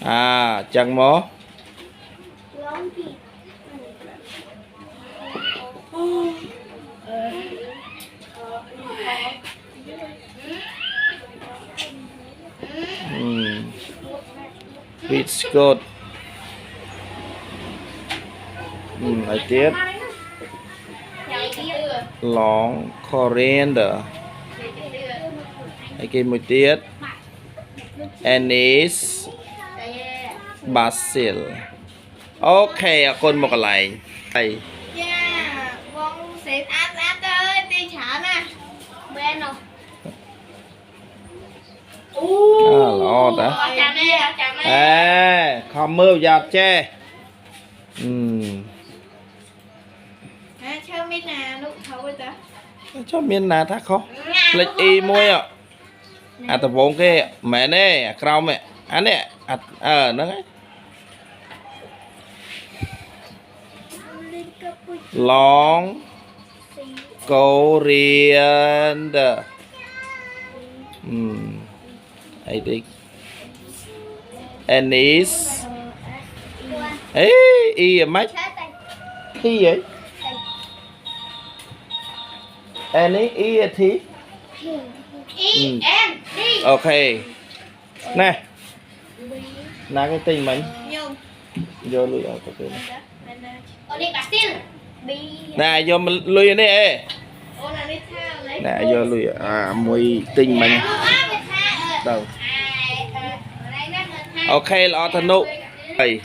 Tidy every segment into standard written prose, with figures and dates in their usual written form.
à chẳng mó biscuit ai tiết lóng coriander ai kia một tiết anise basil ok con một cái này đây con sẽ ăn ơi đi chợ nè bên nào lo ta ê không mưa giặt che cho miếng nào lúc thấu ta cho miếng nào thắc khó lịch y muối ạ à tập vốn cái mẹ nè rau mẹ anh nè nó ấy long coriander I think anise ấy y mấy thi vậy anise y thi ok nè nè cái tinh mình vô lui ở cái nè vô mình lui nè nè vô lui mùi tinh mình đâu ok lo thân nụ đây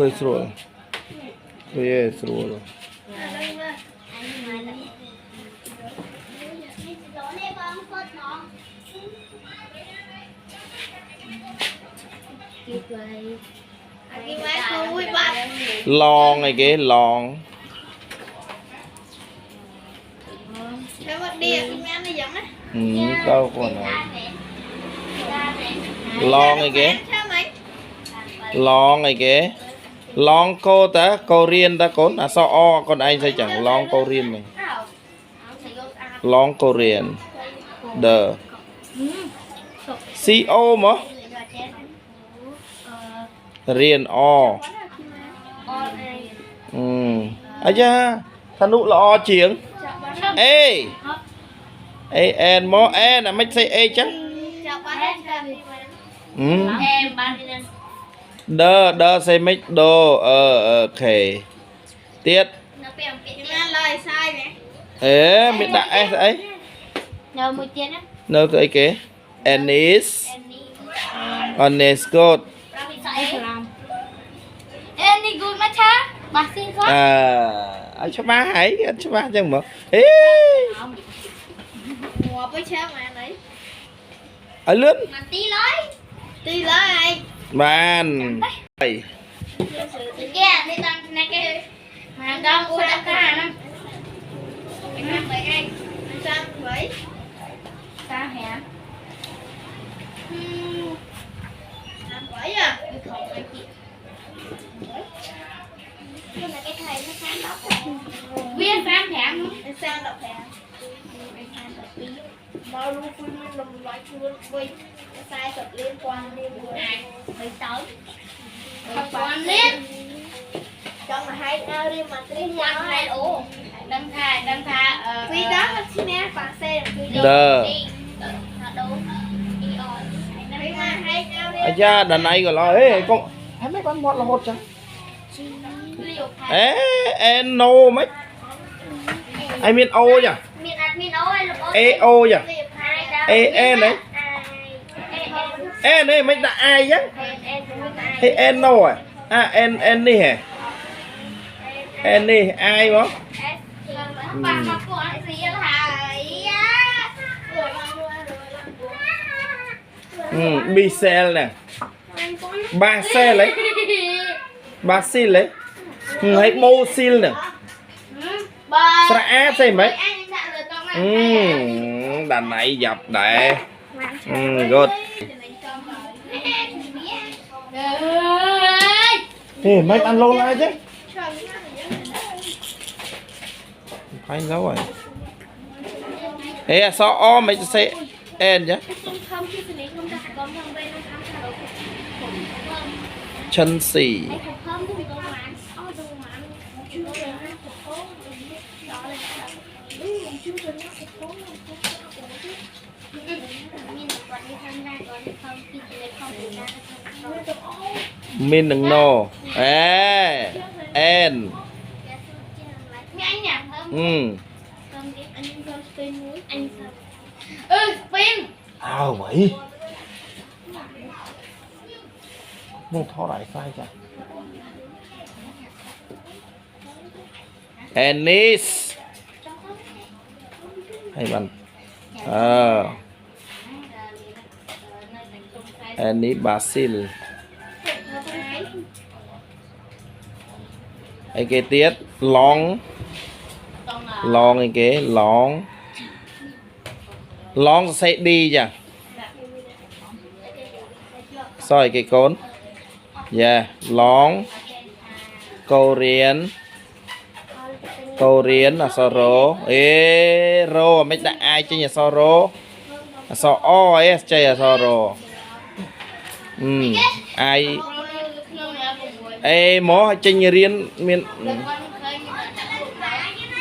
rồi rồi rồi lon này cái lon đâu còn này lon này cái lon này cái lon cô ta cô riêng ta cốn à sao o con anh sẽ chẳng lon cô riêng này lon cô riêng đờ co mà riêng o à cha thằng nụ là o chiếng ê ê en mó e là mấy say e chắc đơ đơ say mấy đô ok tiết ê mình đã ấy nơi cái kế anise anise good anh cho ba hãy anh cho ba chẳng mà ê ở lướt tí lấy man đây viên sang thẻm sang đọc thẻ bao luôn phun lầm loại chuột quỳ sai sập liên quan liên này mấy tới còn liên cho mà hai ao đi mà tới nhau hai ổ đâm tha quý đó xin nè phạt xe đờ ai cha đàn này gọi là ê con thấy mấy con mọt là một chẳng ê no mấy ai miền ô nhỉ ê ô nhỉ ê đấy ê này mấy đã ai chứ hay en no en đi hả en đi ai đó Bicel nè ba xe lấy basil lấy hay mosil nè sra xem mấy đàn này dập đệ good Ê, mấy ăn lâu lại chứ. Trời Phải lâu rồi. Ê, sao o mấy sẽ en chứ. không chứ thì không đặt con thằng bên nó thắng sao đâu. Chân xỉ. Không không thì con bán o đồ bán chưa về nó có đó là chưa về nó có Min đừng nô. Ê, en. nhanh nhỉ Ừ. Spin Ao vậy. Muốn thó lại sai chả. Ennis. Hay bạn. Ennis Basil. Ấy cái tiết long ấy cái long sẽ đi chả. Soi cái côn. Yeah, long câu riến là so rô. Ê rô mấy đã ai chứ nhà so rô. So o ấy chơi là so rô. Ai ê mó trên nhà riêng miền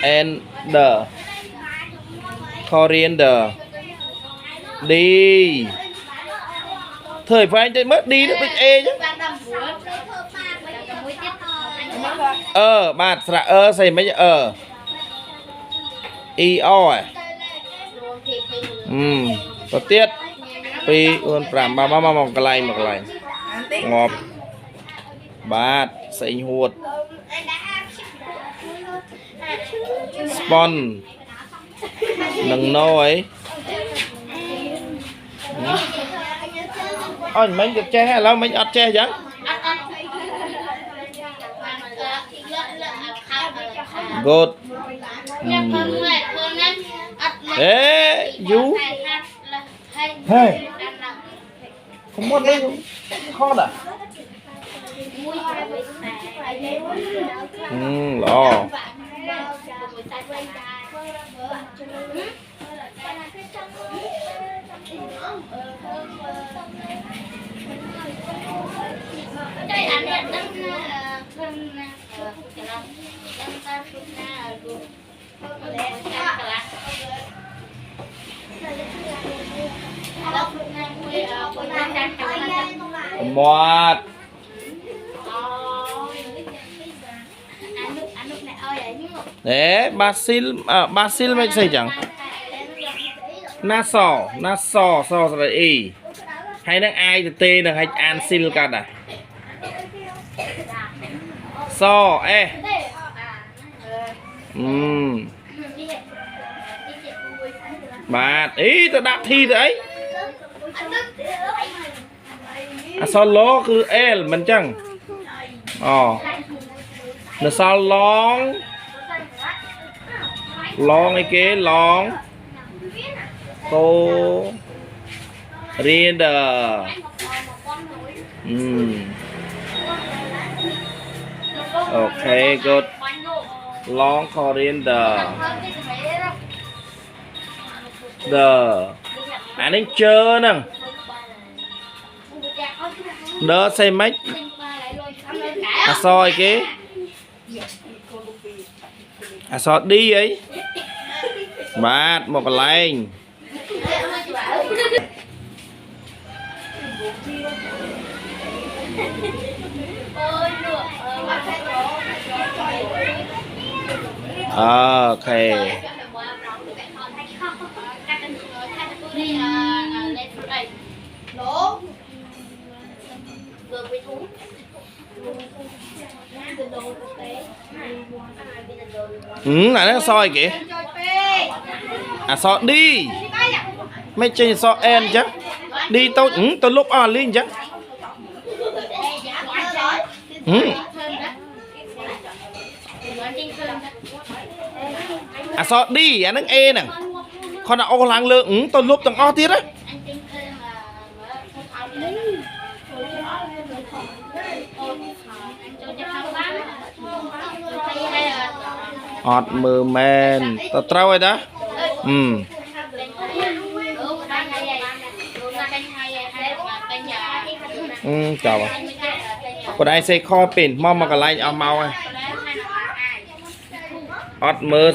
and the coriander đi thời phải anh chơi mất đi được ê chứ bạt sạ xây mấy i o à có tiết pi ơn pram ba một cái này ngọt bạt xây huột spawn nâng nô ấy ôi mấy cái che hay là mấy ọt che chứ good ê du hey không muốn đấy khó à lo đây anh đang một đấy basil mấy xây chẳng na so rồi y hay đang ai thì tê được hay an sil cả à so ê bà ý tao đã thi đấy so ló cứ l mình chẳng nó sao long ấy kế long cô riêng đờ ok good long coriander anh ấy chơi nè đỡ xây mấy soi cái soi đi ấy bát một cái lạnh ok lại nó soi kìa soi đi mấy trên soi en chứ đi tôi lúc lên chứ soi đi anh e nè con nào ô làng lượng tôi lúc tầng o tiết á อดมือแมนตะเต้าไอ้ด้ะchào bà còn ai xây kho pin mong mà cái lại ao mau ai ót mơ